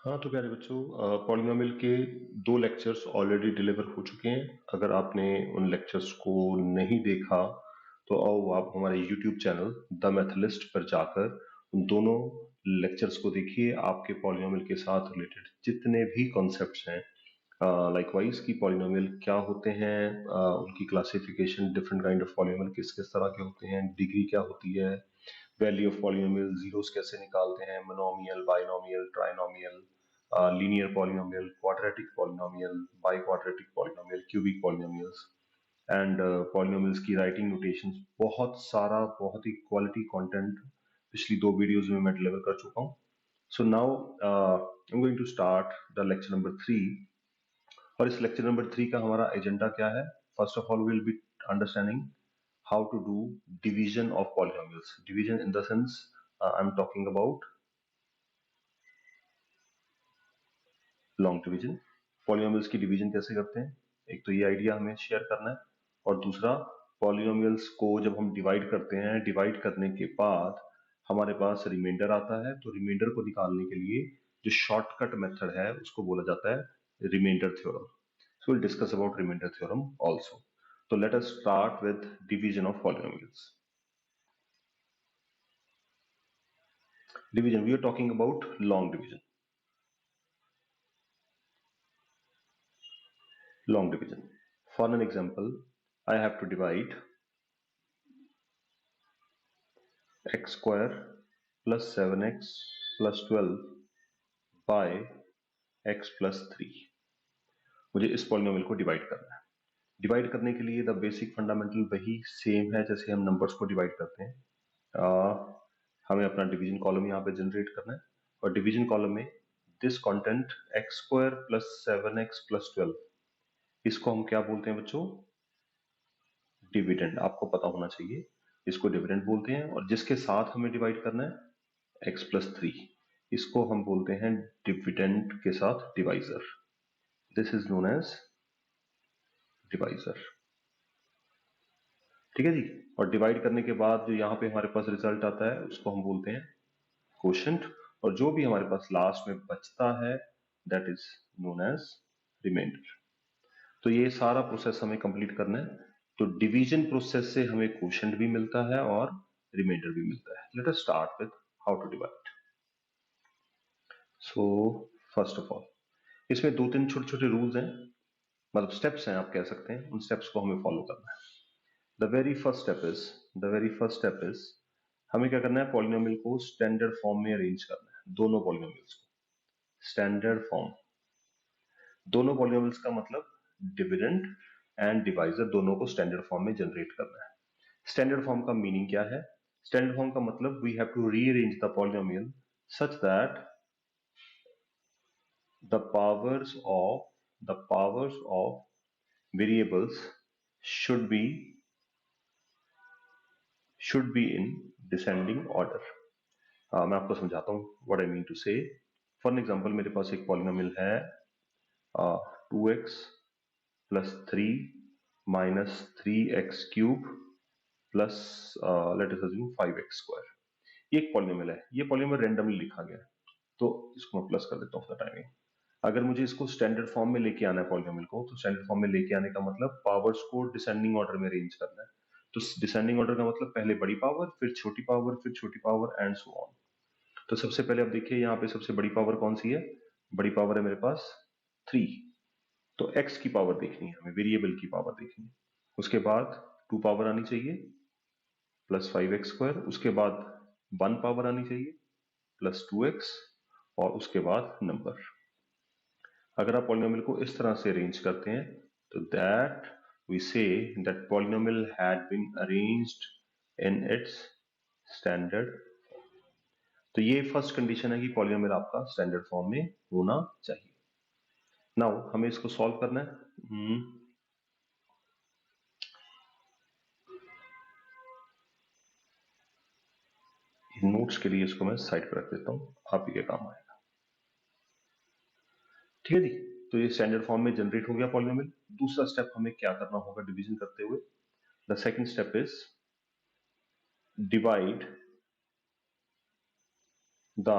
हाँ, तो प्यारे बच्चों, पॉलिनोमियल के 2 लेक्चर्स ऑलरेडी डिलीवर हो चुके हैं। अगर आपने उन लेक्चर्स को नहीं देखा तो आओ आप हमारे यूट्यूब चैनल द मैथलिस्ट पर जाकर उन दोनों लेक्चर्स को देखिए। आपके पॉलिनोमियल के साथ रिलेटेड जितने भी कॉन्सेप्ट्स हैं, लाइकवाइज की पॉलिनोमियल क्या होते हैं, उनकी classification, different kind of polynomial किस किस तरह के होते हैं, डिग्री क्या होती है, वैल्यू ऑफ पॉलिनोमियल, जीरोस कैसे निकालते हैं, monomial, binomial, trinomial, linear polynomial, quadratic polynomial, by quadratic polynomial, cubic polynomials and polynomials की राइटिंग नोटेशंस। बहुत सारा, बहुत ही क्वालिटी कंटेंट पिछली 2 वीडियोस में मैं डिलीवर कर चुका हूँ। So now I am going to start the lecture number 3। और इस लेक्चर नंबर 3 का हमारा एजेंडा क्या है? First of all will be understanding how to do division of polynomials. Division in the sense, I'm talking about long division. Polynomials की division कैसे करते हैं, एक तो ये आइडिया हमें शेयर करना है, और दूसरा पॉलिनोमियल्स को जब हम डिवाइड करते हैं, डिवाइड करने के बाद हमारे पास रिमाइंडर आता है, तो रिमाइंडर को निकालने के लिए जो शॉर्टकट मेथड है उसको बोला जाता है remainder theorem. So will discuss about remainder theorem also. तो let us start with division of polynomials. Division, we are talking about long division. Long division. For an example, I have to divide x square plus 7x plus 12 by x plus 3. मुझे इस polynomial को divide करना है। Divide करने के लिए the basic fundamental वही same है जैसे हम नंबर्स को डिवाइड करते हैं। हमें अपना डिवीजन कॉलम यहाँ पे जनरेट करना है, और डिवीजन कॉलम में this content x square plus 7x plus 12, इसको हम क्या बोलते हैं बच्चों? डिविडेंड। आपको पता होना चाहिए, इसको डिविडेंड बोलते हैं। और जिसके साथ हमें डिवाइड करना है x प्लस 3, इसको हम बोलते हैं डिविडेंड के साथ divisor. This is known as divisor. ठीक है जी। और डिवाइड करने के बाद जो यहाँ पे हमारे पास रिजल्ट आता है उसको हम बोलते हैं कोशेंट, और जो भी हमारे पास लास्ट में बचता है that is known as reminder. तो ये सारा प्रोसेस हमें कंप्लीट करना है। तो डिवीजन प्रोसेस से हमें क्वोशंट भी मिलता है और रिमाइंडर भी मिलता है। Let us start with how to divide. So first of all, इसमें 2-3 छोटे छोटे रूल्स हैं, मतलब स्टेप्स हैं आप कह सकते हैं। उन स्टेप्स को हमें फॉलो करना है। The very first step is हमें क्या करना है? पॉलिनोमियल को स्टैंडर्ड फॉर्म में अरेंज करना है, दोनों पॉलिनोमियल्स को स्टैंडर्ड फॉर्म। दोनों पॉलिनोमियल्स का मतलब डिविडेंड एंड डिवाइजर दोनों को स्टैंडर्ड फॉर्म में जनरेट करना है। स्टैंडर्ड फॉर्म का मीनिंग क्या है? स्टैंडर्ड फॉर्म का मतलब we have to rearrange the polynomial such that the powers of variables should be in descending order. मैं आपको समझाता हूँ व्हाट आई मीन टू से। फॉर एन एग्जाम्पल, मेरे पास एक पॉलिनोमियल है 2x plus 3 minus 3x cube plus late us assume 5x square. ये एक पॉलिनोमियल है, ये पॉलिनोमियल रेंडमली लिखा गया है, तो इसको मैं प्लस कर देता हूँ फॉर द टाइमिंग। अगर मुझे इसको स्टैंडर्ड फॉर्म में लेके आना है पॉलिनोमियल को, तो स्टैंडर्ड फॉर्म में लेके आने का मतलब पावर्स को डिसेंडिंग ऑर्डर में अरेंज करना है। तो डिसेंडिंग ऑर्डर का मतलब पहले बड़ी पावर, फिर छोटी पावर, फिर छोटी पावर एंड सो ऑन। तो सबसे पहले आप देखिए यहाँ पे सबसे बड़ी पावर कौन सी है? बड़ी पावर है मेरे पास 3। तो x की पावर देखनी है हमें, वेरिएबल की पावर देखनी है। उसके बाद 2 पावर आनी चाहिए प्लस 5x स्क्वायर, उसके बाद 1 पावर आनी चाहिए प्लस 2x, और उसके बाद नंबर। अगर आप पॉलिनोमियल को इस तरह से अरेंज करते हैं तो that we say that polynomial had been arranged in its standard. तो ये फर्स्ट कंडीशन है कि पॉलिनोमियल आपका स्टैंडर्ड फॉर्म में होना चाहिए। नाउ हमें इसको सॉल्व करना है। नोट्स के लिए इसको मैं साइड पर रख देता हूं, आप ही के काम आएगा। ठीक है जी। तो ये स्टैंडर्ड फॉर्म में जनरेट हो गया पॉलिनोमियल। दूसरा स्टेप हमें क्या करना होगा डिवीजन करते हुए? The second step is divide the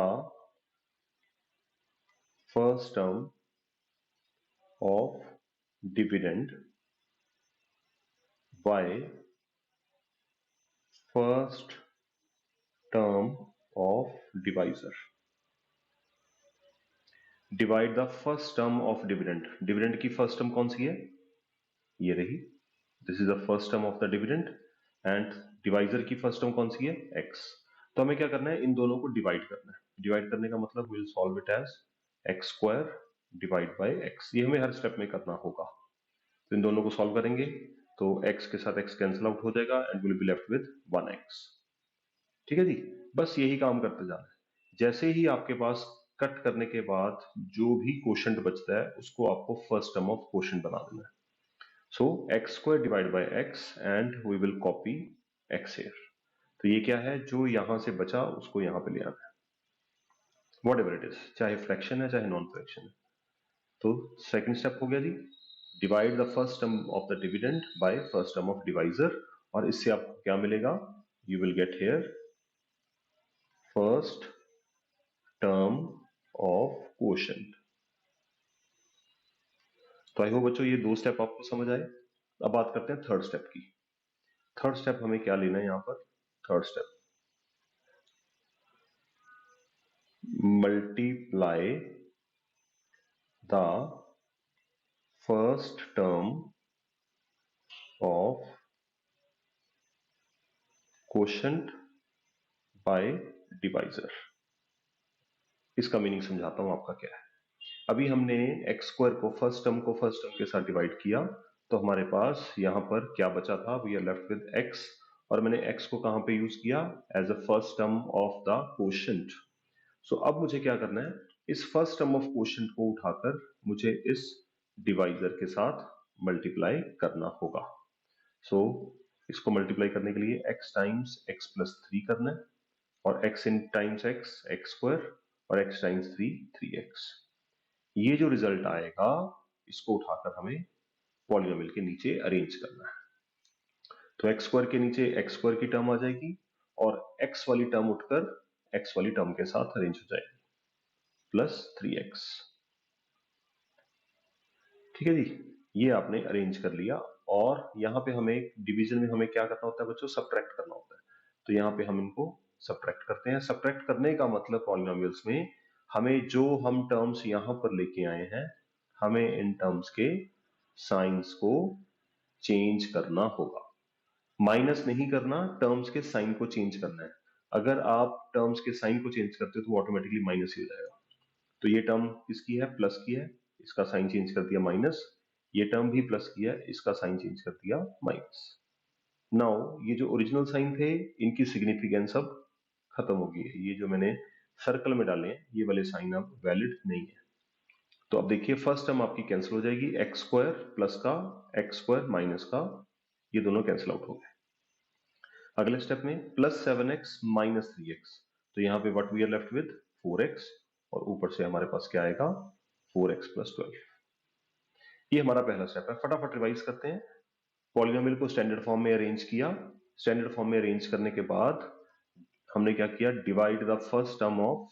first term of dividend by first term of divisor. Divide the first term of dividend. Dividend की फर्स्ट टर्म कौन सी है? ये रही, this is the first term of the dividend. And divisor की first term कौन सी है? X. तो हमें क्या करना है? इन दोनों को डिवाइड करना है। डिवाइड करने का मतलब will solve it as x square divide by x. ये हमें हर स्टेप में करना होगा। तो इन दोनों को सॉल्व करेंगे तो x के साथ x कैंसिल आउट हो जाएगा and will be left with 1x। ठीक है जी, बस यही काम करते जाना है। जैसे ही आपके पास कट करने के बाद जो भी क्वोशंट बचता है उसको आपको फर्स्ट टर्म ऑफ क्वोशंट बना देना है। So x square divide by x and we will copy x here. तो ये क्या है? जो यहां से बचा उसको यहां पे ले आना है, वॉट एवर इट इज, चाहे फ्रैक्शन है चाहे नॉन फ्रैक्शन है। तो सेकंड स्टेप हो गया जी, divide the first term of the dividend by first term of divisor. और इससे आपको क्या मिलेगा? You will get here first term of quotient. तो आई होप बच्चों ये दो स्टेप आपको समझ आए। अब बात करते हैं थर्ड स्टेप की। थर्ड स्टेप हमें क्या लेना है यहां पर? Third step, multiply the first term of quotient by divisor. इसका मीनिंग समझाता हूं आपका क्या है। अभी हमने एक्स स्क्वायर को फर्स्ट टर्म के साथ डिवाइड किया, तो हमारे पास यहां पर क्या बचा था? We are left with x. और मैंने एक्स को कहां पे यूज किया? As a first term of the quotient. So अब मुझे क्या करना है? इस फर्स्ट टर्म ऑफ क्वोशंट को उठाकर मुझे इस डिवाइजर के साथ मल्टीप्लाई करना होगा। सो इसको मल्टीप्लाई करने के लिए x टाइम्स x प्लस 3 करना है, और x इन टाइम्स x एक्स स्क्वायर, और x टाइम्स 3 3x। ये जो रिजल्ट आएगा इसको उठाकर हमें पॉलिनोमियल के नीचे अरेंज करना है। तो एक्स स्क्वायर के नीचे एक्स स्क्वायर की टर्म आ जाएगी, और x वाली टर्म उठकर x वाली टर्म के साथ अरेंज हो जाएगी, प्लस 3x। ठीक है जी, ये आपने अरेंज कर लिया। और यहाँ पे हमें डिवीजन में हमें क्या करना होता है बच्चों? सब्ट्रैक्ट करना होता है। तो यहाँ पे हम इनको सब्ट्रैक्ट करते हैं। सब्ट्रैक्ट करने का मतलब पॉलिनोमियल्स में हमें जो हम टर्म्स यहाँ पर लेके आए हैं, हमें इन टर्म्स के साइंस को चेंज करना होगा। माइनस नहीं करना, टर्म्स के साइन को चेंज करना है। अगर आप टर्म्स के साइन को चेंज करते हो तो ऑटोमेटिकली माइनस ही हो जाएगा। तो ये टर्म किसकी है? प्लस की है, इसका साइन चेंज कर दिया माइनस। ये टर्म भी प्लस की है, इसका साइन चेंज कर दिया माइनस। नाउ ये जो ओरिजिनल साइन थे इनकी सिग्निफिकेंस अब खत्म हो गई है। ये जो मैंने सर्कल में डाले हैं ये वाले साइन अब वैलिड नहीं है। तो अब देखिए फर्स्ट टर्म आपकी कैंसिल हो जाएगी, एक्स स्क्वायर प्लस का एक्स स्क्वायर माइनस का, ये दोनों कैंसिल आउट हो गए। अगले स्टेप में प्लस 7x माइनस 3x। तो यहाँ पे what we are left with 4x, और ऊपर से हमारे पास क्या आएगा? 4x plus 12। ये हमारा पहला स्टेप है। फटाफट रिवाइज करते हैं। पॉलिनोमियल को स्टैंडर्ड फॉर्म में अरेंज किया। स्टैंडर्ड फॉर्म में अरेंज करने के बाद हमने क्या किया? Divide the first term of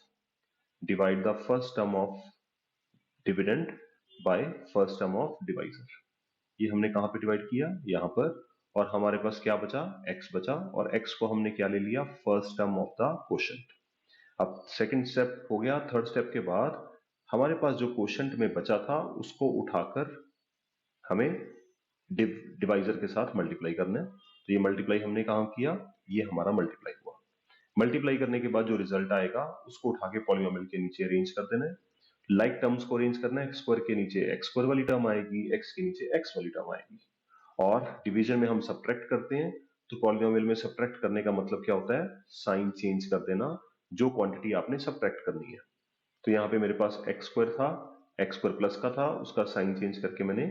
dividend by first term of divisor. ये हमने कहां पे डिवाइड किया? यहां पर। और हमारे पास क्या बचा? x बचा, और x को हमने क्या ले लिया? First term of the quotient. अब सेकंड स्टेप हो गया। थर्ड स्टेप के बाद हमारे पास जो क्वोशंट में बचा था उसको उठाकर हमें डिवाइजर के साथ मल्टीप्लाई करना है। तो ये मल्टीप्लाई हमने कहां किया? ये हमारा मल्टीप्लाई हुआ। मल्टीप्लाई करने के बाद जो रिजल्ट आएगा उसको उठा के पॉलिनोमियल के नीचे अरेंज कर देना है। लाइक टर्म्स को अरेंज करना है। एक्स स्क्वायर के नीचे एक्स स्क्वायर वाली टर्म आएगी, एक्स के नीचे एक्स वाली टर्म आएगी। और डिवीजन में हम सब्ट्रैक्ट करते हैं। तो पॉलिनोमियल में सब्ट्रैक्ट करने का मतलब क्या होता है? साइन चेंज कर देना, जो क्वांटिटी आपने सब्ट्रैक्ट करनी है। तो यहाँ पे मेरे पास एक्स स्क्वायर था, एक्स स्क्वायर प्लस का था, उसका साइन चेंज करके मैंने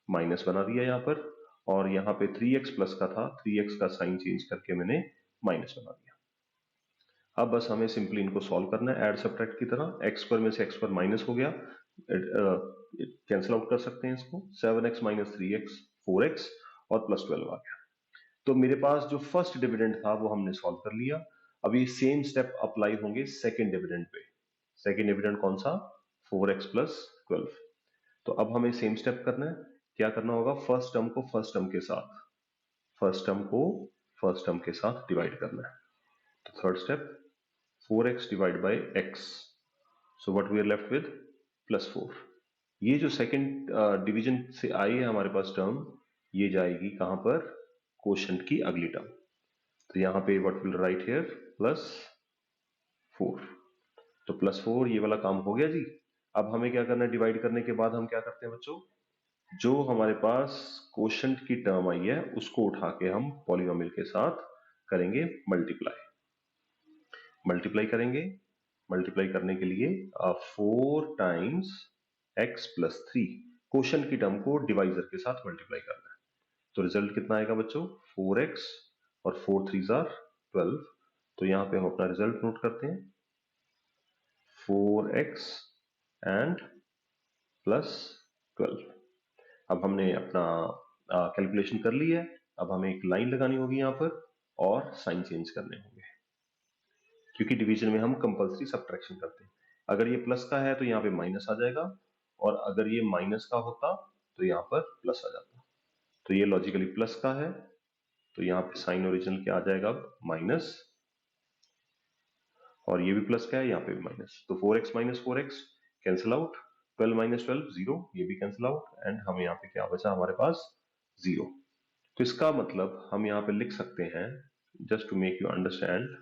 माइनस बना दिया यहाँ पर। और यहाँ पे 3x प्लस का था, 3x का साइन चेंज करके मैंने माइनस बना दिया। अब बस हमें सिंपली इनको सॉल्व करना है ऐड सब्ट्रैक्ट की तरह। एक्स स्क्वायर में से एक्स स्क्वायर माइनस हो गया, कैंसिल आउट कर सकते हैं इसको। 7x माइनस 3x 4x, और प्लस 12 आ गया। तो मेरे पास जो फर्स्ट डिविडेंड था वो हमने सॉल्व कर लिया। अब ये सेम स्टेप अप्लाई होंगे second dividend pay. Second dividend कौन सा? 4x plus 12। तो अब हमें सेम स्टेप करना है। क्या करना होगा, फर्स्ट टर्म को फर्स्ट टर्म के साथ, फर्स्ट टर्म को फर्स्ट टर्म के साथ डिवाइड करना है। तो third step 4x divide by x, so what we are left with plus 4। ये जो सेकंड डिवीजन से आई है हमारे पास टर्म, ये जाएगी कहां पर, कोशेंट की अगली टर्म। तो यहां पे what will write here plus 4। तो प्लस 4 ये वाला काम हो गया जी। अब हमें क्या करना है, डिवाइड करने के बाद हम क्या करते हैं बच्चों, जो हमारे पास कोशेंट की टर्म आई है उसको उठा के हम पॉलिनोमियल के साथ करेंगे मल्टीप्लाई। मल्टीप्लाई करेंगे, मल्टीप्लाई करने के लिए 4 टाइम्स x प्लस 3, कोशेंट की टर्म को डिवाइजर के साथ मल्टीप्लाई करना है। तो रिजल्ट कितना आएगा बच्चों, 4x और 4 3 जार 12। तो यहाँ पे हम अपना रिजल्ट नोट करते हैं, 4x एंड प्लस 12। अब हमने अपना कैलकुलेशन कर ली है। अब हमें एक लाइन लगानी होगी यहाँ पर और साइन चेंज करने होंगे, क्योंकि डिवीजन में हम कंपलसरी सब्ट्रैक्शन करते हैं। अगर ये प्लस का है तो यहाँ पे माइनस आ जाएगा, और अगर ये माइनस का होता तो यहाँ पर प्लस आ जाता। तो ये लॉजिकली प्लस का है, तो यहाँ पे साइन ओरिजिनल क्या आ जाएगा, माइनस, और ये भी प्लस का है, यहाँ पे भी माइनस। तो 4x minus 4x cancel out, 12 minus 12 zero, ये भी कैंसिल आउट, एंड हम यहाँ पे क्या बचा हमारे पास, जीरो। तो इसका मतलब हम यहाँ पे लिख सकते हैं, just to make you understand,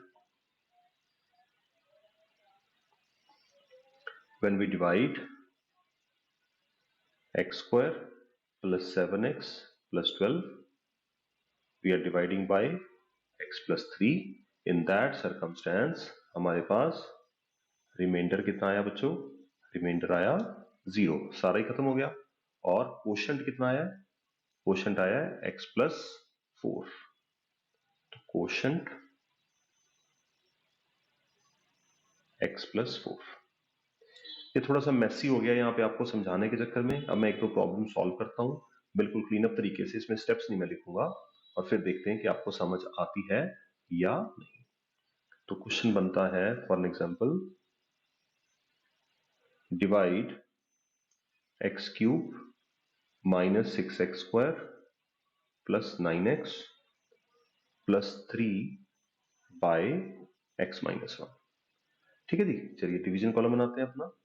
when we divide x square plus 7x plus 12, we are dividing by x plus 3. In that circumstance हमारे पास रिमाइंडर कितना आया बच्चों, रिमाइंडर आया 0, सारा ही खत्म हो गया। और कोशेंट कितना आया, कोशेंट आया x plus 4। तो कोशेंट x plus 4। ये थोड़ा सा मैसी हो गया यहाँ पे आपको समझाने के चक्कर में। अब मैं एक दो प्रॉब्लम सॉल्व करता हूँ बिल्कुल क्लीन अप तरीके से, इसमें स्टेप्स नहीं मैं लिखूंगा, और फिर देखते हैं कि आपको समझ आती है या नहीं। तो क्वेश्चन बनता है, for example, divide x cube minus 6x square plus 9x plus 3 by x minus 1। ठीक है जी, चलिए डिवीजन कॉलम बनाते हैं अपना।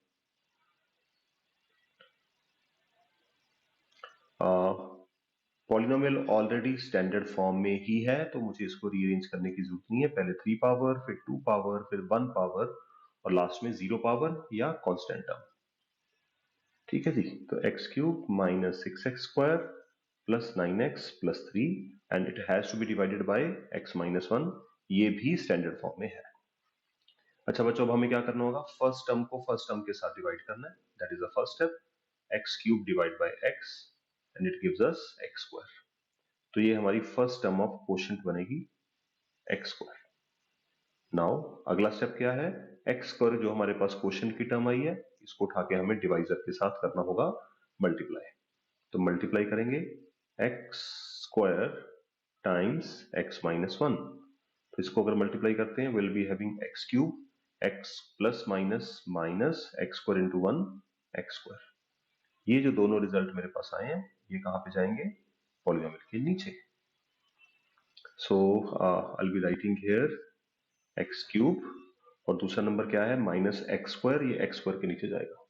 पॉलिनोमियल ऑलरेडी स्टैंडर्ड फॉर्म में ही है, तो मुझे इसको रीअरेंज करने की जरूरत नहीं है। पहले 3 पावर, फिर 2 पावर, फिर 1 पावर, और लास्ट में 0 पावर या कांस्टेंट टर्म। ठीक है जी, तो x cube minus 6x square plus 9x plus 3, and it has to be divided by x minus 1, ये भी स्टैंडर्ड फॉर्म में है। अच्छा बच्चों, अब हमें क्या करना होगा, फर्स्ट टर्म को फर्स्ट टर्म के साथ डिवाइड करना है। That is the first step, x cube divide by x and it gives us x square. तो ये हमारी फर्स्ट टर्म ऑफ कोशेंट बनेगी x स्क्वायर। नाउ अगला स्टेप क्या है, x स्क्वायर जो हमारे पास कोशेंट की टर्म आई है, इसको उठा के हमें डिवाइजर के साथ करना होगा मल्टीप्लाई। तो मल्टीप्लाई करेंगे x square times x minus 1। तो इसको अगर मल्टीप्लाई करते हैं, will be having x cube, x plus minus minus x square into 1 x square. ये जो दोनों रिजल्ट मेरे पास आए हैं, ये कहां पे जाएंगे, पॉलिनोमियल के नीचे। So I will be writing here x cube, और दूसरा नंबर क्या है, माइनस x स्क्वायर, ये x स्क्वायर के नीचे जाएगा।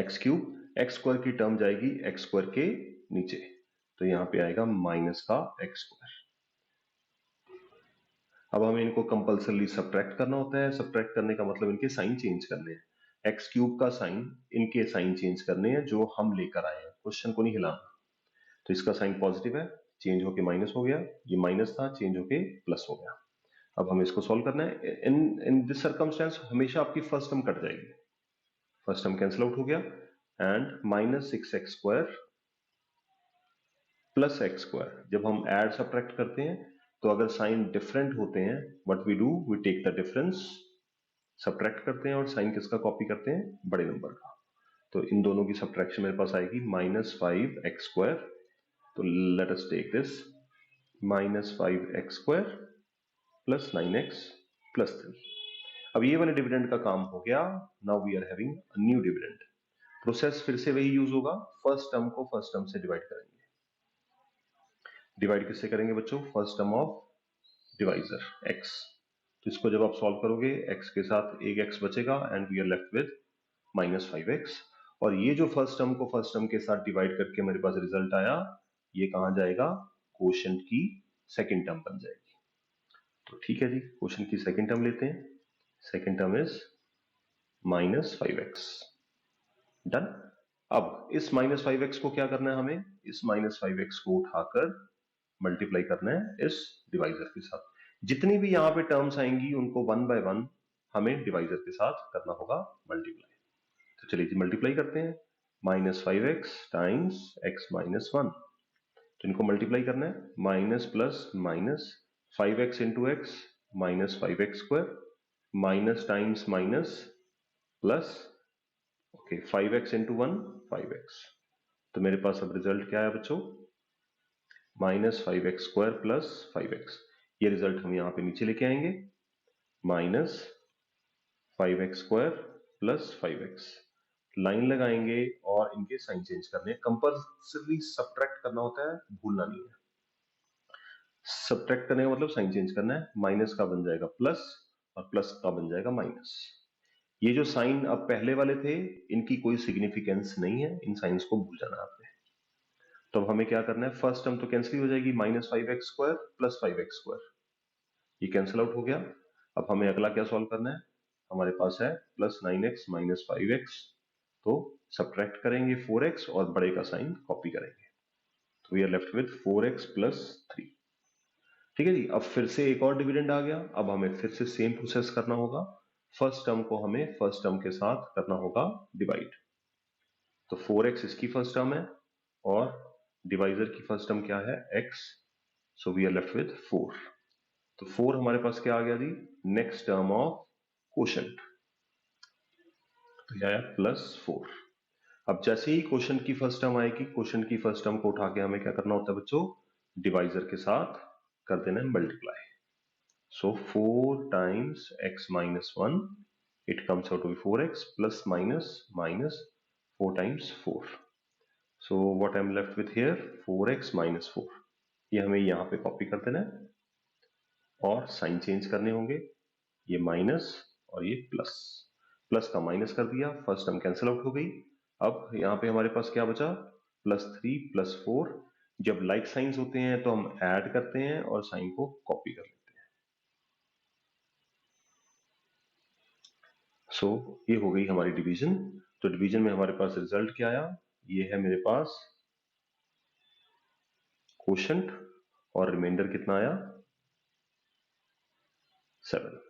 x क्यूब x स्क्वायर की टर्म जाएगी x स्क्वायर के नीचे, तो यहां पे आएगा माइनस का x स्क्वायर। अब हमें इनको कंपल्सरली सब्ट्रैक्ट करना होता है। सब्ट्रैक्ट करने का मतलब इनके साइन चेंज करने हैं। एक्स क्यूब का साइन, इनके साइन चेंज करने हैं जो हम लेकर आए हैं, क्वेश्चन को नहीं हिलाना। तो इसका साइन पॉजिटिव है, चेंज होके माइनस हो गया, ये माइनस था, चेंज होके प्लस हो गया। अब हमें इसको सॉल्व करना है। इन इन दिस सर्कमस्टेंस हमेशा आपकी फर्स्ट टर्म कट जाएगी, फर्स्ट टर्म कैंसिल आउट हो गया, and minus 6x square plus x square. जब हम ऐड सब्ट्रैक्ट करते हैं, तो अगर साइन डिफरेंट होते हैं, what we do, we take the difference, subtract करते हैं, और साइन किसका कॉपी करते हैं, बड़े नंबर का। तो इन दोनों की सब्ट्रैक्शन मेरे पास आएगी माइनस 5x स्क्वायर। तो let us take this, minus 5x square plus 9x plus 3। अब ये वाले डिविडेंड का काम हो गया, now we are having a new dividend. Process फिर से वही यूज होगा, फर्स्ट टर्म को फर्स्ट टर्म से डिवाइड करेंगे। डिवाइड किससे करेंगे बच्चों? First term of divisor x। तो इसको जब आप सॉल्व करोगे x के साथ एक x बचेगा and we are left with -5x। और ये जो फर्स्ट टर्म को फर्स्ट टर्म के साथ डिवाइड करके मेरे पास रिजल्ट आया, ये कहां जाएगा? क्वोशंट की सेकंड टर्म बन जाएगी। तो ठीक है जी, क्वोशंट की सेकंड टर्म लेते हैं। Second term is -5x। Done. अब इस -5x को क्या करना है हमें? इस -5x को उठाकर मल्टीप्लाई करना है इस डिवाइजर के साथ। जितनी भी यहाँ पे टर्म्स आएंगी उनको 1 बाय 1 हमें डिवाइजर के साथ करना होगा मल्टीप्लाई। तो चलिए जी मल्टीप्लाई करते हैं। -5x टाइम्स x -1, तो इनको मल्टीप्लाई करना है। Minus plus minus 5x into x -5x², minus times minus plus, okay 5x into 1 5x। तो मेरे पास अब रिजल्ट क्या है बच्चों? -5x² plus 5x। ये रिजल्ट हम यहाँ पे नीचे लेके आएंगे, -5x² प्लस 5x। लाइन लगाएंगे और इनके साइन चेंज करने हैं। कंपल्सरी सब्ट्रैक्ट करना होता है, भूलना नहीं है। सब्ट्रैक्ट करने का मतलब साइन चेंज करना है। माइनस का बन जाएगा प्लस और प्लस का बन जाएगा माइनस। ये जो साइन अब पहले वाले थे, इनकी कोई सिग्निफिकेंस नहीं है, इन साइंस को भूल जाना आपने। तो अब हमें क्या करना है? फर्स्ट टर्म तो कैंसिल हो जाएगी, -5x² प्लस 5x², ये कैंसिल आउट हो गया। अब हमें अगला क्या सॉल्व करना है? हमारे पास है +9x - 5x, तो सब्ट्रैक्ट करेंगे 4x और बड़े का साइन कॉपी करेंगे, तो we are left with 4x + 3। ठीक है जी। अब फिर से एक और डिविडेंड आ गया। अब हमें फिर से सेम प्रोसेस करना होगा। फर्स्ट टर्म को हमें फर्स्ट टर्म के साथ करना होगा डिवाइड। तो 4x इसकी फर्स्ट टर्म है और डिवाइजर की फर्स्ट टर्म क्या है? x, so we are left with 4। तो 4 हमारे पास क्या आ गया जी? नेक्स्ट टर्म ऑफ क्वोशंट, तो यह आया +4। अब जैसे ही क्वोशंट की फर्स्ट टर्म आएगी, क्वोशंट की फर्स्ट टर्म को उठा के हमें क्या करना होता है बच्चों? डिवाइजर के साथ कर देना है multiply. So 4 times x -1, it comes out to be 4x plus minus minus 4 times 4. So what I'm left with here? 4x - 4. ये हमें यहाँ पे कॉपी कर देना है और साइन चेंज करने होंगे। ये माइनस और ये प्लस, प्लस का माइनस कर दिया, फर्स्ट टर्म कैंसिल आउट हो गई। अब यहाँ पे हमारे पास क्या बचा? +3 + 4। जब लाइक साइंस होते हैं तो हम ऐड करते हैं और साइन को कॉपी कर लेते हैं। सो ये हो गई हमारी डिवीजन। तो डिवीजन में हमारे पास रिजल्ट क्या आया? ये है मेरे पास क्वोशंट और रिमाइंडर कितना आया? 7।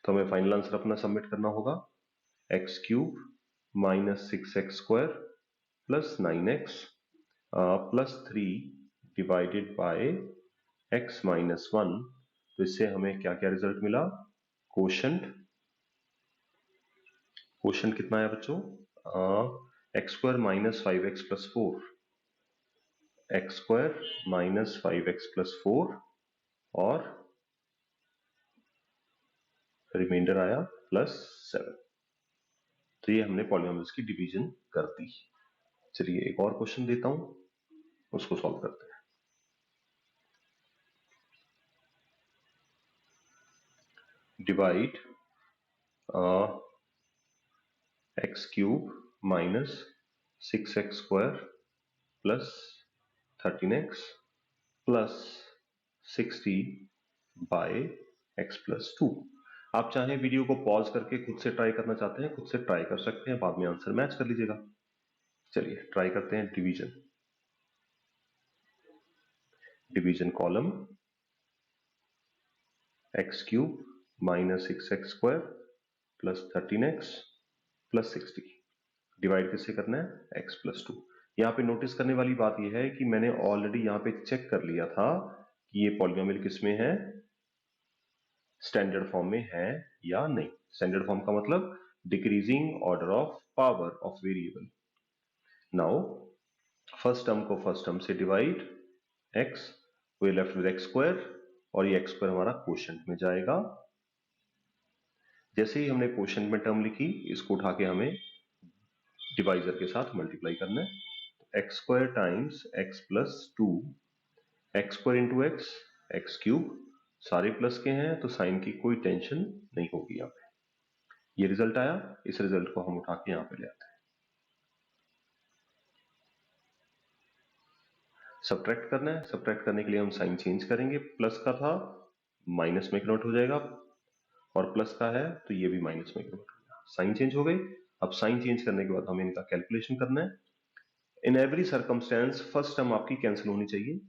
तो हमें फाइनल आंसर अपना सबमिट करना होगा, x³ - 6x² + 9x + 3 divided by x - 1। तो इससे हमें क्या क्या रिजल्ट मिला? क्वोशंट, क्वोशंट कितना आया बच्चों? x² - 5x + 4, x² - 5x + 4 और रिमाइंडर आया +7। तो ये हमने पॉलिनोमियल्स की डिवीजन कर दी। चलिए एक और क्वेश्चन देता हूं, उसको सॉल्व करते हैं। Divide x³ - 6x² + 13x + 60 by x + 2। आप चाहें वीडियो को पॉज करके खुद से ट्राई करना चाहते हैं, खुद से ट्राई कर सकते हैं, बाद में आंसर मैच कर लीजिएगा। चलिए ट्राई करते हैं। Division, division column x³ - 6x² + 13x + 60, divide किससे करना है? x + 2। यहाँ पे नोटिस करने वाली बात यह है कि मैंने ऑलरेडी यहाँ पे चेक कर लिया था कि ये पॉलिनोमियल किसमें है, स्टैंडर्ड फॉर्म में है या नहीं। स्टैंडर्ड फॉर्म का मतलब decreasing order of power of variable. Now first term को फर्स्ट टर्म से divide, x, we left with x² और ये x² हमारा क्वोशंट में जाएगा। जैसे ही हमने क्वोशंट में टर्म लिखी, इसको उठा के हमें डिवाइजर के साथ मल्टीप्लाई करना है। X square times x plus to, x square into x, x cube, सारे प्लस के हैं तो साइन की कोई टेंशन नहीं होगी यहाँ पे। ये रिजल्ट आया, इस रिजल्ट को हम उठा के यहाँ पे ले आते हैं। सब्ट्रैक्ट करना है, सब्ट्रैक्ट करने के लिए हम साइन चेंज करेंगे, प्लस का था माइनस में कन्वर्ट हो जाएगा, और प्लस का है तो ये भी माइनस में कन्वर्ट हो जाएगा। साइन चेंज हो गई। अब साइन चेंज करने के बाद हमें इनका कैलकुलेशन करना है। In every circumstance first term आपकी कैंसिल होनी चाहिए,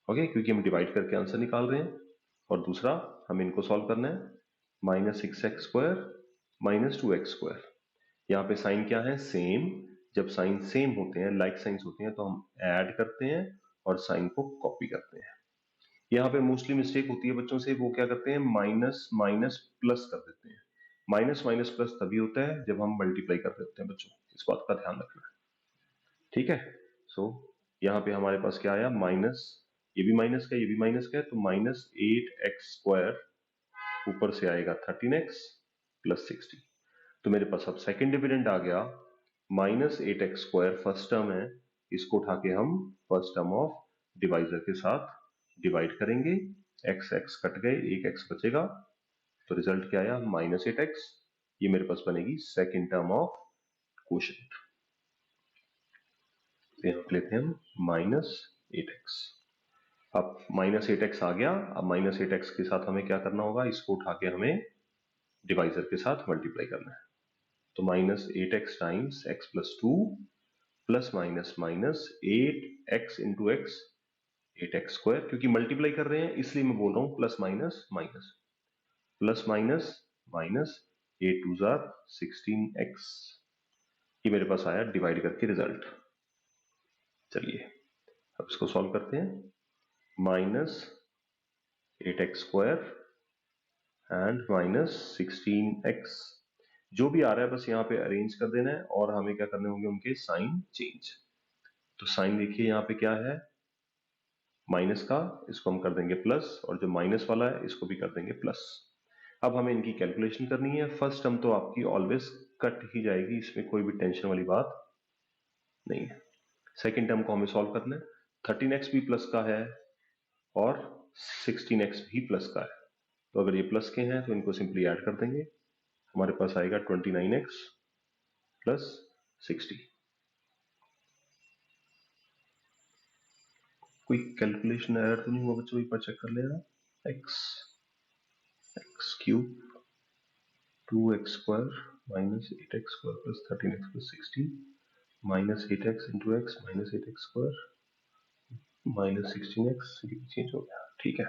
ओके, क्योंकि हम डिवाइड करके आंसर निकाल रहे हैं। और दूसरा हमें इनको सॉल्व करना है, minus six x square minus two x square. यहाँ पे साइन क्या है, सेम। जब साइन सेम होते हैं, लाइक साइंस होते हैं, तो हम ऐड करते हैं और साइन को कॉपी करते हैं। यहाँ पे मोस्टली मिस्टेक होती है बच्चों से, वो क्या करते हैं, माइनस माइनस प्लस कर देते हैं। माइनस माइनस प्लस तभी होता है जब हम मल्टीप्लाई कर देते हैं बच्चों, इस बात का ध्यान रखना है, ठीक है। सो यहाँ पे हमारे पास क्या आया, माइनस, ये भी माइनस का, ये भी माइनस का है, तो माइनस एट एक्स स्क्वायर, ऊपर से आएगा 13x प्लस 60। तो मेरे पास अब सेकेंड डिविडेंड आ गया, minus eight x square first term है, इसको उठा के हम फर्स्ट टर्म ऑफ डिवाइजर के साथ डिवाइड करेंगे। एक्स एक्स कट गए, एक एक्स बचेगा, तो रिजल्ट क्या आया, माइनस एट एक्स। ये मेरे पास बनेगी सेकेंड टर्म ऑफ क्वोशंट। यहाँ लेते हैं हम माइनस एट एक्स। अब माइनस एट एक्स आ गया। अब माइनस एट एक्स के साथ हमें क्या करना होगा, इसको उठा के हमें डिवाइजर के साथ मल्टीप्लाई करना है। तो minus eight x times x plus two plus minus minus eight x into x, eight x square, क्योंकि मल्टीप्लाई कर रहे हैं इसलिए मैं बोल रहा हूं plus minus minus, plus minus minus, eight two are 16x। ये मेरे पास आया डिवाइड करके रिजल्ट। चलिए अब इसको सॉल्व करते हैं, minus eight x square and minus 16x। जो भी आ रहा है बस यहाँ पे अरेंज कर देना है, और हमें क्या करने होंगे, उनके साइन चेंज। तो साइन देखिए यहाँ पे क्या है, माइनस का, इसको हम कर देंगे प्लस, और जो माइनस वाला है इसको भी कर देंगे प्लस। अब हमें इनकी कैलकुलेशन करनी है। फर्स्ट टर्म तो आपकी ऑलवेज कट ही जाएगी, इसमें कोई भी टेंशन वाली बात नहीं है। सेकेंड टर्म को हमें सॉल्व करना है। 13x भी प्लस का है और 16x भी प्लस का है, तो अगर ये प्लस के हैं तो इनको सिंपली ऐड कर देंगे, हमारे पास आएगा 29x प्लस 60। कोई कैलकुलेशन एरर तो नहीं हुआ बच्चों, एक बार चेक कर लेना। X x cube 2x square minus 8x square plus 13x plus 60 minus 8x into x minus 8x square minus 16x, change हो गया, ठीक है,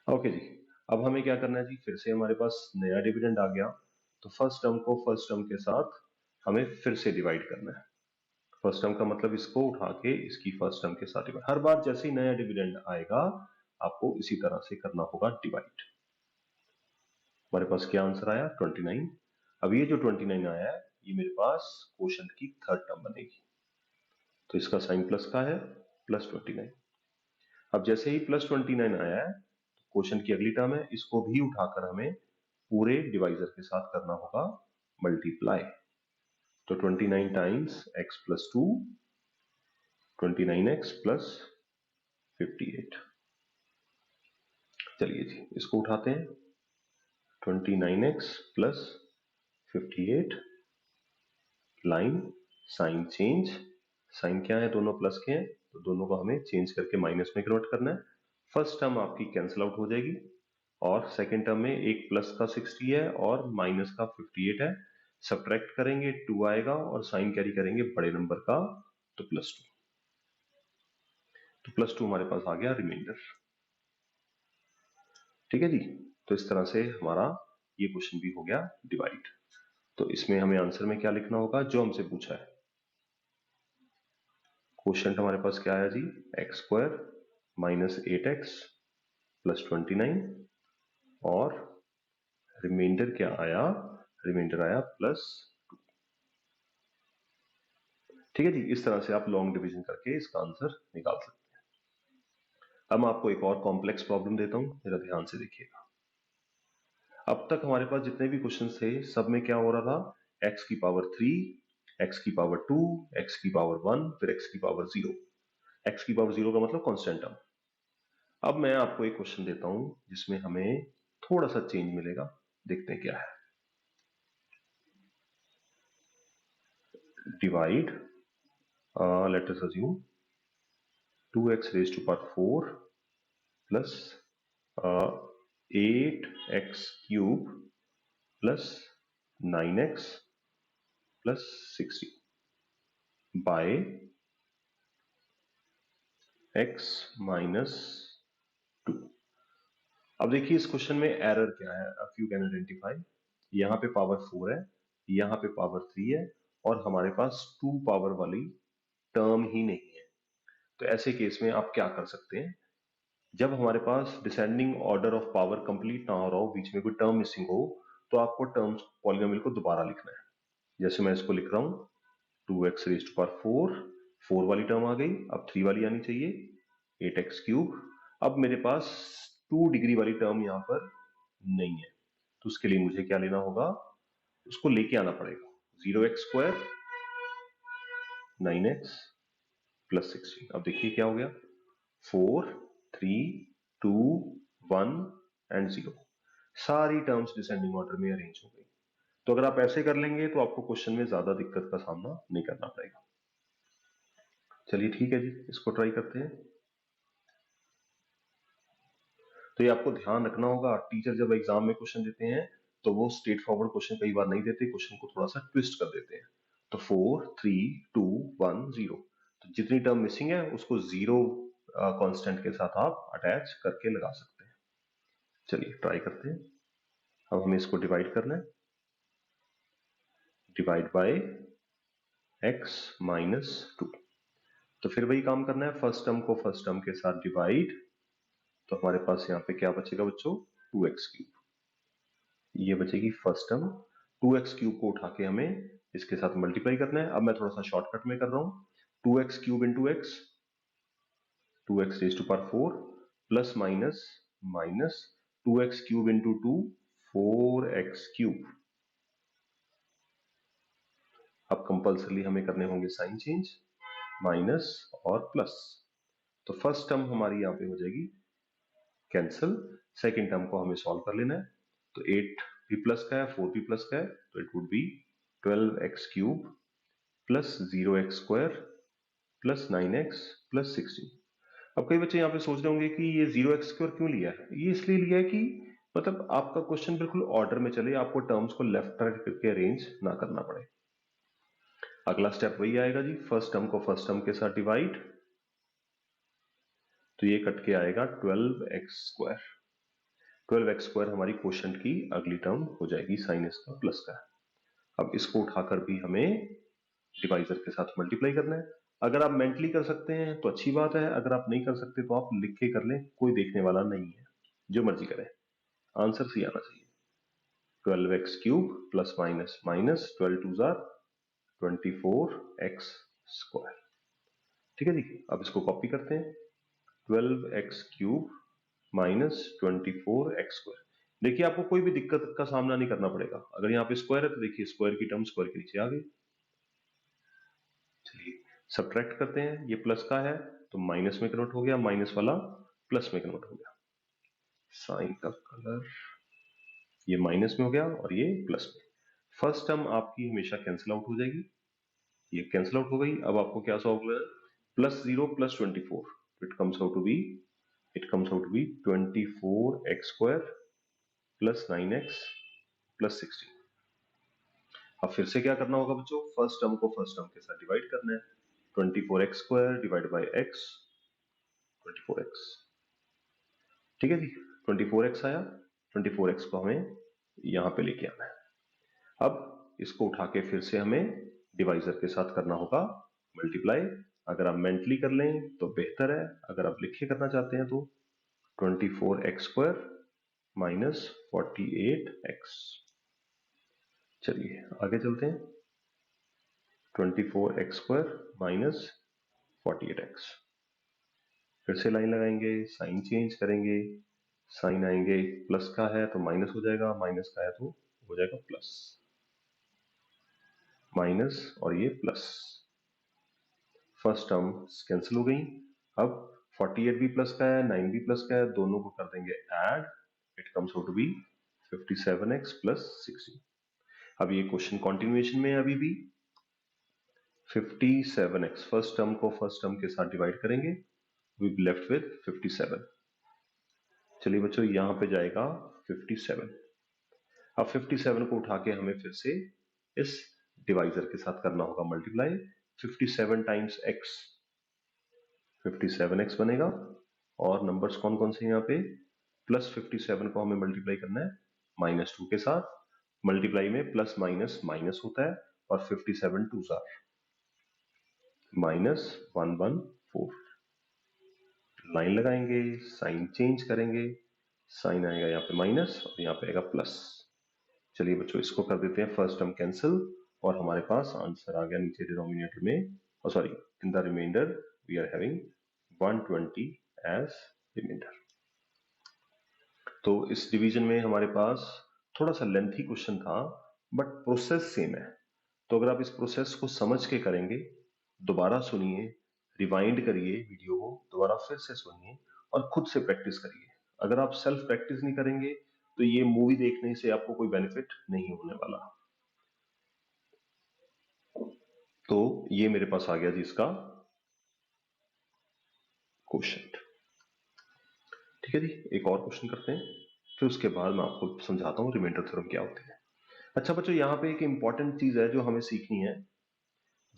ओके जी। अब हमें क्या करना है जी, फिर से हमारे पास नया डिविडेंड आ गया, तो फर्स्ट टर्म को फर्स्ट टर्म के साथ हमें फिर से डिवाइड करना है। फर्स्ट टर्म का मतलब इसको उठा के इसकी फर्स्ट टर्म के साथ डिवाइड। हर बार जैसे ही नया डिविडेंड आएगा आपको इसी तरह से करना होगा डिवाइड। हमारे पास क्या आंसर आया, 29। अब ये जो 29 आया है ये मेरे पास क्वोशंट की थर्ड टर्म बनेगी, तो इसका साइन प्लस का है, प्लस 29। अब जैसे ही प्लस 29 आया है तो क्वोशंट की अगली टर्म है, इसको भी उठाकर हमें पूरे डिवाइजर के साथ करना होगा मल्टीप्लाई। तो 29 times x plus 2, 29x plus 58। चलिए जी इसको उठाते हैं, 29x plus 58, line sign change, sign क्या है, दोनों प्लस के हैं, तो दोनों को हमें चेंज करके माइनस में कन्वर्ट करना है। फर्स्ट टर्म आपकी कैंसिल आउट हो जाएगी, और सेकेंड टर्म में एक प्लस का 60 है और माइनस का 58 है, सब्ट्रैक्ट करेंगे 2 आएगा, और साइन कैरी करेंगे बड़े नंबर का, तो प्लस 2। तो प्लस 2 हमारे पास आ गया रिमाइंडर, ठीक है जी। तो इस तरह से हमारा ये क्वेश्चन भी हो गया डिवाइड। तो इसमें हमें आंसर में क्या लिखना होगा, जो हमसे पूछा है। क्वोशंट हमारे पास क्या आया जी, x square minus 8x plus 29, और रिमाइंडर क्या आया, रिमाइंडर आया प्लस 2। ठीक है जी, इस तरह से आप लॉन्ग डिवीजन करके इसका आंसर निकाल सकते हैं। अब मैं आपको एक और कॉम्प्लेक्स प्रॉब्लम देता हूं, जरा ध्यान से देखिएगा। अब तक हमारे पास जितने भी क्वेश्चन थे सब में क्या हो रहा था, x की पावर 3, x की पावर 2, x की पावर 1, फिर x की पावर 0। x की पावर 0 का मतलब कांस्टेंट टर्म। अब मैं आपको एक क्वेश्चन देता हूं जिसमें हमें थोड़ा सा चेंज मिलेगा, देखते हैं क्या है। Divide, let us assume 2x raise to power 4 plus 8x cube plus 9x plus 60 by x minus 2। अब देखिए इस क्वेश्चन में एरर क्या है, इफ यू कैन आइडेंटिफाई। यहाँ पे पावर 4 है, यहाँ पे पावर 3 है, और हमारे पास 2 पावर वाली टर्म ही नहीं है। तो ऐसे केस में आप क्या कर सकते हैं, जब हमारे पास descending order of power complete ना हो रहा हो, बीच में कोई टर्म मिसिंग हो, तो आपको टर्म्स पॉलिनोमियल को दोबारा लिखना है। जैसे मैं इसको लिख रहा हूं 2x रेज टू पावर 4 वाली टर्म आ गई, अब 3 वाली आनी चाहिए 8x क्यूब। अब मेरे पास 2 डिग्री वाली टर्म यहां पर नहीं है, तो उसके लिए मुझे क्या लेना होगा, उसको लेके आना पड़ेगा। 0x² 9x plus 16। अब देखिए क्या हो गया, 4 3 2 1 एंड 0, सारी टर्म्स डिसेंडिंग ऑर्डर में अरेंज हो गई। तो अगर आप ऐसे कर लेंगे तो आपको क्वेश्चन में ज्यादा दिक्कत का सामना नहीं करना पड़ेगा। चलिए ठीक है जी, इसको ट्राई करते हैं। तो ये आपको ध्यान रखना होगा, टीचर जब एग्जाम में क्वेश्चन देते हैं तो वो स्ट्रेट फॉरवर्ड क्वेश्चन कई बार नहीं देते, क्वेश्चन को थोड़ा सा ट्विस्ट कर देते हैं। तो 4 3 2 1 0, तो जितनी टर्म मिसिंग है उसको 0 कांस्टेंट के साथ आप अटैच करके लगा सकते हैं। चलिए ट्राई करते हैं। अब हमें इसको डिवाइड करना है, डिवाइड बाय x माइनस 2। तो फिर वही काम करना है, फर्स्ट टर्म को फर्स्ट टर्म के साथ डिवाइड, तो हमारे पास यहाँ पे क्या बचेगा बच्चों, 2x क्यूब। ये बचेगी फर्स्ट टर्म। 2x क्यूब को उठा के हमें इसके साथ मल्टीप्लाई करना है। अब मैं थोड़ा सा शॉर्टकट में कर रहा हूं, 2x cube into x, 2x raise to power 4 plus minus minus 2x cube into 2 4x cube. अब कंपल्सरली हमें करने होंगे साइन चेंज, माइनस और प्लस। तो फर्स्ट टर्म हमारी यहाँ पे हो जाएगी कैंसिल, सेकेंड टर्म को हमें सॉल्व कर लेना है। तो 8 भी प्लस का है, 4 भी प्लस का है, तो it would be 12x cube plus 0x square plus 9x plus 16। अब कई बच्चे यहाँ पे सोच रहे होंगे कि ये 0x स्क्वायर क्यों लिया है। ये इसलिए लिया है कि मतलब आपका क्वेश्चन बिल्कुल ऑर्डर में चले, आपको टर्म्स को लेफ्ट राइट करके अरेंज ना करना पड़े। अगला स्टेप वही आएगा जी, फर्स्ट टर्म को फर्स्ट टर्म के साथ डिवाइड, तो ये कट के आएगा 12x स्क्वायर। 12x स्क्वायर हमारी क्वोशंट की अगली टर्म हो जाएगी साइन इसका प्लस का। अब इसको उठाकर भी हमें डिवाइजर के साथ मल्टीप्लाई करना है। अगर आप मेंटली कर सकते हैं तो अच्छी बात है, अगर आप नहीं कर सकते तो आप लिख के कर लें, कोई देखने वाला नहीं है, जो मर्जी करें, आंसर सी आना चाहिए। 12x cube plus minus minus 12 two are 24x square. ठीक है जी, अब इसको कॉपी करते हैं, 12x cube minus 24x square. देखिए आपको कोई भी दिक्कत का सामना नहीं करना पड़ेगा, अगर यहाँ पे स्क्वायर है तो देखिए स्क्वायर की टर्म स्क्वायर के नीचे आ गई। चलिए सब्ट्रैक्ट करते हैं, ये प्लस का है तो माइनस में कन्वर्ट हो गया, माइनस वाला प्लस में कन्वर्ट हो गया। साइन का कलर ये माइनस में हो गया और ये प्लस में। फर्स्ट टर्म आपकी हमेशा कैंसिल आउट हो जाएगी, ये कैंसिल आउट हो गई। अब आपको क्या सॉल्व करना है, plus 0 plus 24, it comes out to be 24x square plus 9x plus 16। अब फिर से क्या करना होगा बच्चों, फर्स्ट टर्म को फर्स्ट टर्म के साथ डिवाइड करना है, 24x square divide by x, 24x। ठीक है जी, 24x आया, 24x को हमें यहां पे लेके आना है। अब इसको उठा के फिर से हमें डिवाइजर के साथ करना होगा मल्टीप्लाई। अगर आप मेंटली कर लें तो बेहतर है, अगर आप लिख के करना चाहते हैं तो 24x स्क्वायर माइनस 48x। चलिए आगे चलते हैं, 24x स्क्वायर माइनस 48x। फिर से लाइन लगाएंगे, साइन चेंज करेंगे, साइन आएंगे, प्लस का है तो माइनस हो जाएगा, माइनस का है तो हो जाएगा प्लस, माइनस और ये प्लस। फर्स्ट टर्म कैंसिल हो गई। अब 48 भी प्लस का है, 9 भी प्लस का है, दोनों को कर देंगे add, it comes out to be 57x plus 16। अब ये क्वेश्चन कंटिन्यूएशन में है अभी भी। 57x फर्स्ट टर्म को फर्स्ट टर्म के साथ डिवाइड करेंगे, वी लेफ्ट विद 57। चलिए बच्चों यहां पे जाएगा 57। अब 57 को उठा के हमें फिर से इस डिवाइजर के साथ करना होगा मल्टीप्लाई। 57 टाइम्स x 57x बनेगा, और नंबर्स कौन कौन से यहाँ पे, प्लस 57 को हमें मल्टीप्लाई करना है -2 के साथ। मल्टीप्लाई में प्लस माइनस माइनस होता है, और 57 टू जार -114। लाइन लगाएंगे, साइन चेंज करेंगे, साइन आएगा यहाँ पे माइनस और यहाँ पे आएगा प्लस। चलिए बच्चों इसको कर देते हैं फर्स्ट टर्म कैंसिल, और हमारे पास आंसर आ गया नीचे डिनोमिनेटर में, sorry in the remainder we are having 120 as reminder. तो इस डिवीजन में हमारे पास थोड़ा सा लेंथी क्वेश्चन था, बट प्रोसेस सेम है। तो अगर आप इस प्रोसेस को समझ के करेंगे, दोबारा सुनिए, रिवाइंड करिए वीडियो को, दोबारा फिर से सुनिए और खुद से प्रैक्टिस करिए। अगर आप सेल्फ प्रैक्टिस नहीं करेंगे तो ये मूवी देखने से आपको कोई बेनिफिट नहीं होने वाला। तो ये मेरे पास आ गया जी इसका क्वेश्चन। ठीक है जी, एक और क्वेश्चन करते हैं, फिर उसके बाद मैं आपको समझाता हूँ रिमाइंडर थ्योरम क्या होती है। अच्छा बच्चों यहाँ पे एक इंपॉर्टेंट चीज है जो हमें सीखनी है।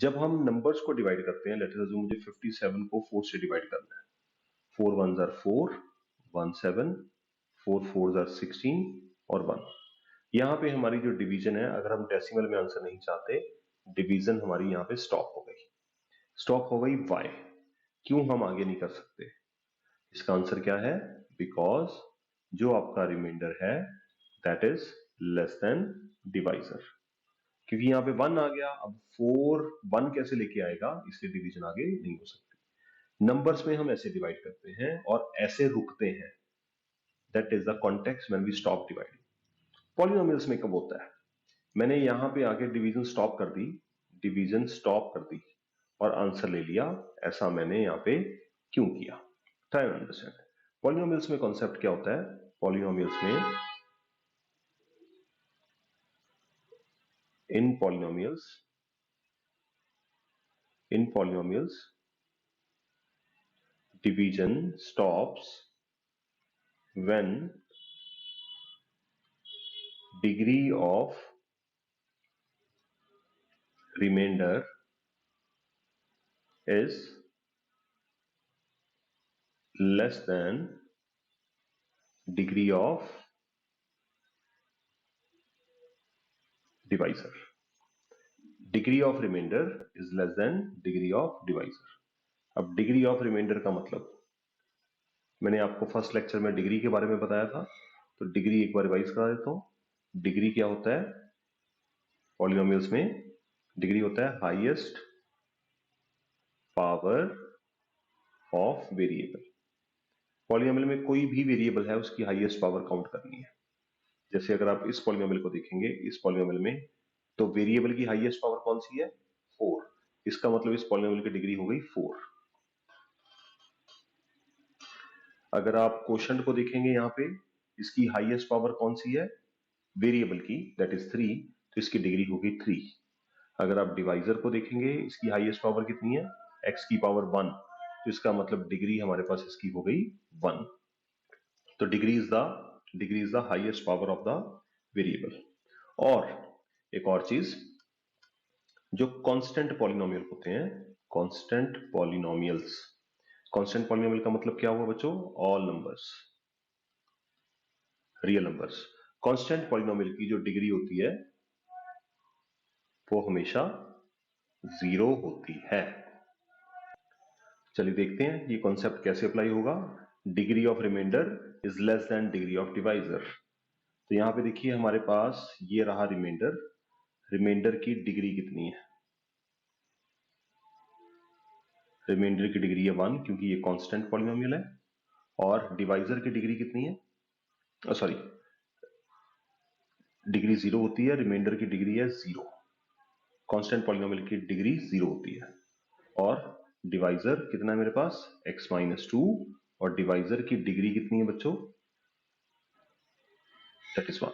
जब हम नंबर्स को डिवाइड करते हैं, लेट अस अज्यूम मुझे 57 को 4 से डिवाइड करना है। 4 1 जार 4, 1 7, 4 4 जार 16 और 1। यहाँ पे हमारी जो डिवीजन है, अगर हम डेसिमल में आंसर नहीं चाहते, डिवीजन हमारी यहाँ पे स्टॉप हो गई। स्टॉप हो गई वाई। क्यों हम आगे नहीं कर सकते? इसका आंसर क्या है? बिकॉज जो आपका रिमाइंडर है that is less then divisor. क्योंकि यहाँ पे 1 आ गया, अब 4 1 कैसे लेके आएगा, इसलिए डिवीजन आगे नहीं हो सकती। नंबर्स में हम ऐसे डिवाइड करते हैं और ऐसे रुकते हैं, that is the context when we stop dividing. Polynomials में कब होता है, मैंने यहां पे आके डिवीजन स्टॉप कर दी, डिवीजन स्टॉप कर दी और आंसर ले लिया, ऐसा मैंने यहाँ पे क्यों किया? Try to understand. पॉलिनोमियल्स में कॉन्सेप्ट क्या होता है? पॉलिनोमियल्स में, in polynomials division stops when degree of remainder is less than degree of divisor. Degree of remainder is less than degree of divisor. अब डिग्री ऑफ रिमाइंडर का मतलब, मैंने आपको फर्स्ट लेक्चर में डिग्री के बारे में बताया था, तो डिग्री एक बार रिवाइज करा देता हूं। डिग्री क्या होता है पॉलिनोमियल्स में? डिग्री होता है highest power of variable. Polynomial में कोई भी वेरिएबल है उसकी हाईएस्ट पावर काउंट करनी है। जैसे अगर आप इस पॉलिनोमियल को देखेंगे, इस पॉलिनोमियल में तो वेरिएबल की हाईएस्ट पावर कौन सी है? 4। इसका मतलब इस पॉलिनोमियल की डिग्री हो गई 4। अगर आप क्वोशंट को देखेंगे यहाँ पे, इसकी हाईएस्ट पावर कौन सी है? वेरिएबल की, दैट इज 3, तो इसकी डिग्री होगी 3। अगर आप डिवाइजर को देखेंगे, इसकी हाईएस्ट पावर कितनी है? x की पावर 1, तो इसका मतलब डिग्री हमारे पास इसकी हो गई 1। तो degree is the highest power of the variable. और एक और चीज, जो कांस्टेंट पॉलिनोमियल होते हैं, कांस्टेंट पॉलिनोमियल्स, कांस्टेंट पॉलिनोमियल का मतलब क्या हुआ बच्चों? All numbers, real numbers. Constant polynomial की जो डिग्री होती है वो हमेशा 0 होती है। चलिए देखते हैं ये कॉन्सेप्ट कैसे अप्लाई होगा। Degree of remainder is less than degree of divisor. तो यहां पे देखिए हमारे पास ये रहा रिमाइंडर, रिमाइंडर की डिग्री कितनी है? रिमाइंडर की डिग्री है 1, क्योंकि ये कांस्टेंट पॉलिनोमियल है। और डिवाइजर की डिग्री कितनी है? सॉरी, डिग्री 0 होती है, रिमाइंडर की डिग्री है 0, कांस्टेंट पॉलिनोमियल की डिग्री 0 होती है, और डिवाइजर कितना है मेरे पास x-2, और डिवाइजर की डिग्री कितनी है बच्चों, दैट इज 1।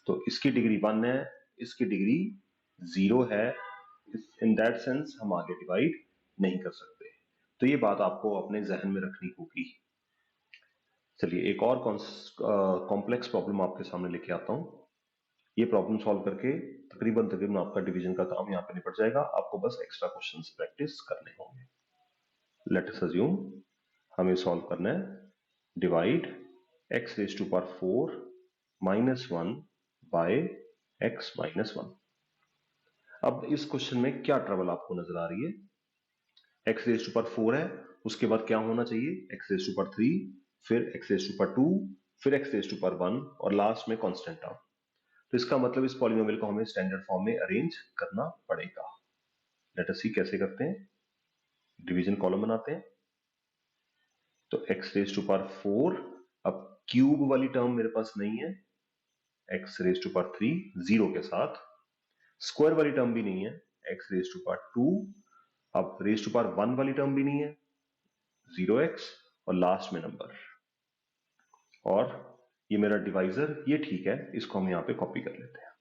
तो इसकी डिग्री 1 है, इसकी डिग्री 0 है, इन दैट सेंस हम आगे डिवाइड नहीं कर सकते। तो ये बात आपको अपने जहन में रखनी होगी। चलिए एक और कॉम्प्लेक्स प्रॉब्लम आपके सामने लेके आता हूं। ये प्रॉब्लम सॉल्व करके तकरीबन आपका डिवीजन का काम यहाँ पे निपट जाएगा, आपको बस एक्स्ट्रा क्वेश्चंस प्रैक्टिस करने होंगे। लेट अस अज्यूम हमें सॉल्व करना है divide x raise to power 4 minus 1 by x minus 1। अब इस क्वेश्चन में क्या ट्रबल आपको नजर आ रही है, x रेज टू पावर 4 है, उसके बाद क्या होना चाहिए, x रेज टू पावर 3, फिर x रेज टू पावर 2, फिर x रेज टू पावर 1, और लास्ट में कांस्टेंट टर्म। तो इसका मतलब इस पॉलिनोमियल को हमें स्टैंडर्ड फॉर्म में अरेंज करना पड़ेगा। लेट अस सी कैसे करते हैं, डिवीजन कॉलम बनाते हैं। तो x रेज टू पावर 4, अब क्यूब वाली टर्म मेरे पास नहीं है, x रेज टू पावर 3 0 के साथ, स्क्वायर वाली टर्म भी नहीं है, x रेज टू पावर 2, अब रेज टू पावर 1 वाली टर्म भी नहीं है, 0x, और लास्ट में नंबर, और ये मेरा डिवाइजर, ये ठीक है, इसको हम यहाँ पे कॉपी कर लेते हैं।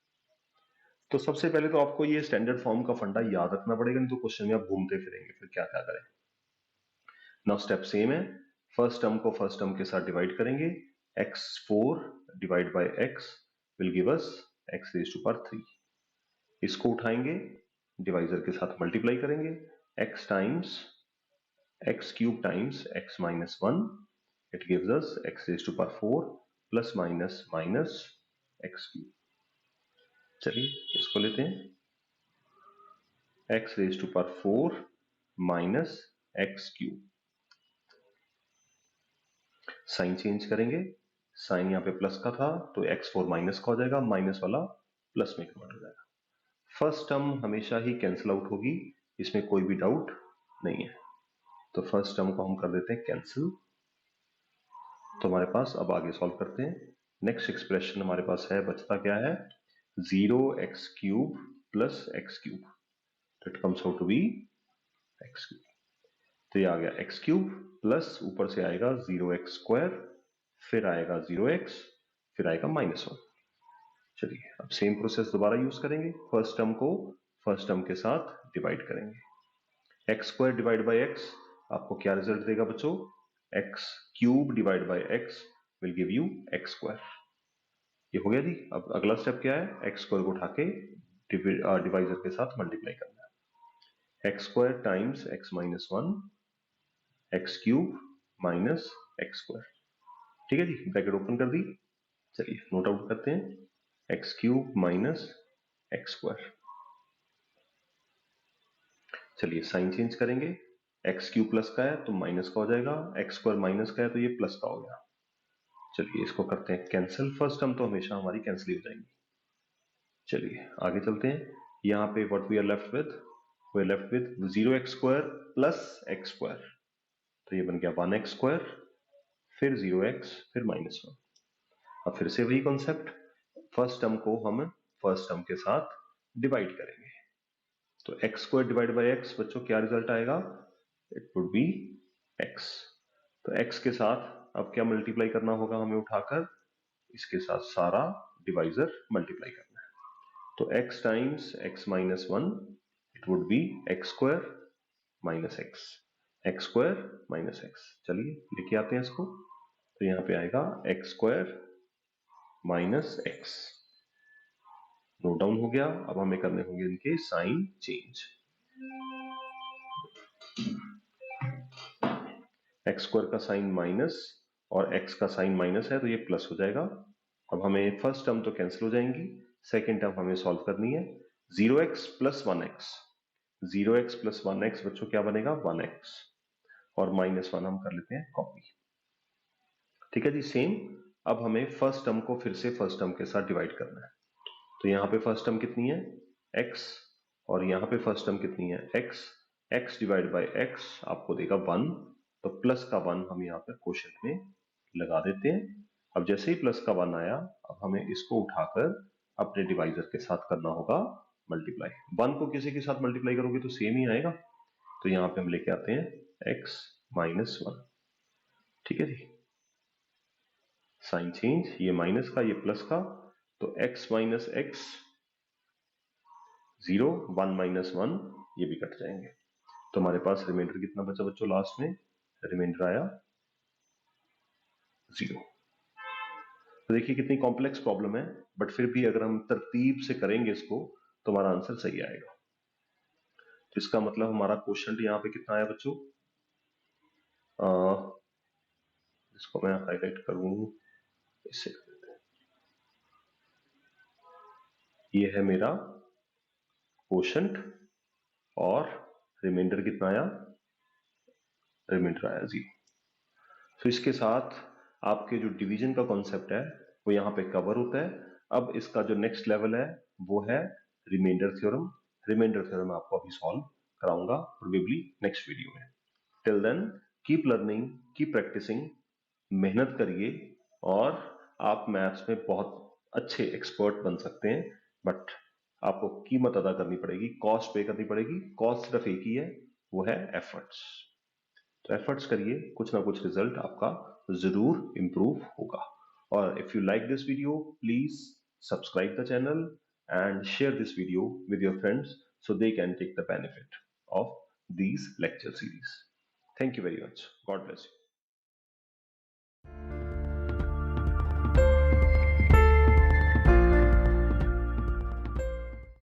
तो सबसे पहले तो आपको ये स्टैंडर्ड फॉर्म का फंडा याद रखना पड़ेगा, नहीं तो क्वेश्चन में आप घूमते फिरेंगे, फिर क्या क्या करें। नाउ स्टेप सेम है, फर्स्ट टर्म को फर्स्ट टर्म के साथ डिवाइड करेंगे, x4 divide by x will give us x raise to power 3। इसको उठाएंगे, डिवाइजर के साथ मल्टीप्लाई करेंगे, x times x cube times x minus 1, it gives us x raise to power 4 plus minus minus x cube. चलिए इसको लेते हैं, x raise to power 4 minus x cube, sign change करेंगे, साइन यहाँ पे प्लस का था तो x4 माइनस का हो जाएगा, माइनस वाला प्लस में कन्वर्ट हो जाएगा। फर्स्ट टर्म हमेशा ही कैंसिल आउट होगी, इसमें कोई भी डाउट नहीं है। तो फर्स्ट टर्म को हम कर देते हैं कैंसिल। तो हमारे पास अब आगे सॉल्व करते हैं, नेक्स्ट एक्सप्रेशन हमारे पास है, बचता क्या है, 0x cube plus x cube, it comes out to be x cube. तो ये आ गया x क्यूब प्लस ऊपर से आएगा 0x स्क्वायर, फिर आएगा 0x, फिर आएगा -1। चलिए अब सेम प्रोसेस दोबारा यूज करेंगे, फर्स्ट टर्म को फर्स्ट टर्म के साथ डिवाइड करेंगे। x square divide by x आपको क्या रिजल्ट देगा बच्चों, x cube divide by x will give you x square. ये हो गया जी। अब अगला स्टेप क्या है, x स्क्वायर को उठा के डिवाइजर के साथ मल्टीप्लाई करना है, x square times x minus 1, x cube minus x square. ठीक है जी, ब्रैकेट ओपन कर दी। चलिए नोट आउट करते हैं, x cube minus x square. चलिए साइन चेंज करेंगे, एक्स क्यूब प्लस का है तो माइनस का हो जाएगा, एक्स स्क्वायर माइनस का है तो ये प्लस का हो गया। चलिए इसको करते हैं कैंसिल, फर्स्ट टर्म तो हमेशा हमारी कैंसिल हो जाएंगी। चलिए आगे चलते हैं, यहाँ पे what we are left with, we are left with 0x square plus x square, तो ये बन गया 1x स्क्वायर, फिर 0x, फिर -1। अब फिर से वही कॉन्सेप्ट, फर्स्ट टर्म को हम फर्स्ट टर्म के साथ डिवाइड करेंगे। तो x square divide by x, बच्चों क्या रिजल्ट आएगा, इट वुड बी एक्स। तो एक्स के साथ अब क्या मल्टीप्लाई करना होगा हमें उठाकर, इसके साथ सारा डिवाइजर मल्टीप्लाई करना है। तो x times x minus 1, it would be x square minus x, x square minus x. चलिए लिखे आते हैं इसको, तो यहाँ पे आएगा x square minus x, note down हो गया। अब हमें करने होंगे इनके साइन चेंज, एक्स स्क्वायर का साइन माइनस और एक्स का साइन माइनस है तो ये प्लस हो जाएगा। अब हमें फर्स्ट टर्म तो कैंसिल हो जाएंगी, सेकेंड टर्म हमें सॉल्व करनी है, 0x plus 1x, 0x plus 1x बच्चों क्या बनेगा 1x, और -1 हम कर लेते हैं कॉपी। ठीक है जी सेम। अब हमें फर्स्ट टर्म को फिर से फर्स्ट टर्म के साथ डिवाइड करना है, तो यहाँ पे फर्स्ट टर्म कितनी है x, और यहाँ पे फर्स्ट टर्म कितनी है x, x divide by x आपको देगा 1, तो प्लस का 1 हम यहाँ पे क्वोशंट में लगा देते हैं, अब जैसे ही प्लस का 1 आया, अब हमें इसको उठाकर अपने डिवाइजर के साथ करना होगा मल्टीप्लाई। 1 को किसी के साथ मल्टीप्लाई करोगे तो सेम ही आएगा, तो यहां पे हम लेके आते हैं x माइनस 1। ठीक है जी, साइन चेंज, ये माइनस का ये प्लस का, तो x माइनस एक्स 0, 1 माइनस 1 ये भी कट जाएंगे, तो हमारे पास रिमाइंडर कितना बचा बच्चों? लास्ट में रिमाइंडर आया 0। तो देखिए कितनी कॉम्प्लेक्स प्रॉब्लम है, बट फिर भी अगर हम तरतीब से करेंगे इसको तो हमारा आंसर सही आएगा। तो इसका मतलब हमारा क्वेश्चन यहाँ पे कितना आया बच्चों? इसको मैं हाईलाइट करूं, इससे कर देते हैं। ये है मेरा क्वोशंट और रिमाइंडर कितना आया? रिमाइंडर आया 0। तो इसके साथ आपके जो डिवीजन का कॉन्सेप्ट है वो यहाँ पे कवर होता है। अब इसका जो नेक्स्ट लेवल है वो है रिमाइंडर थ्योरम। रिमाइंडर थ्योरम आपको अभी सॉल्व कराऊंगा प्रोबेबली नेक्स्ट वीडियो में। Till then keep learning, keep practicing, मेहनत करिए और आप मैथ्स में बहुत अच्छे एक्सपर्ट बन सकते हैं। बट आपको कीमत अदा करनी पड़ेगी, कॉस्ट पे करनी पड़ेगी। कॉस्ट सिर्फ एक ही है, वो है एफर्ट्स। तो एफर्ट्स करिए, कुछ ना कुछ रिजल्ट आपका जरूर इंप्रूव होगा। और if you like this video, please subscribe the channel and share this video with your friends so they can take the benefit of these lecture series. Thank you very much. God bless you.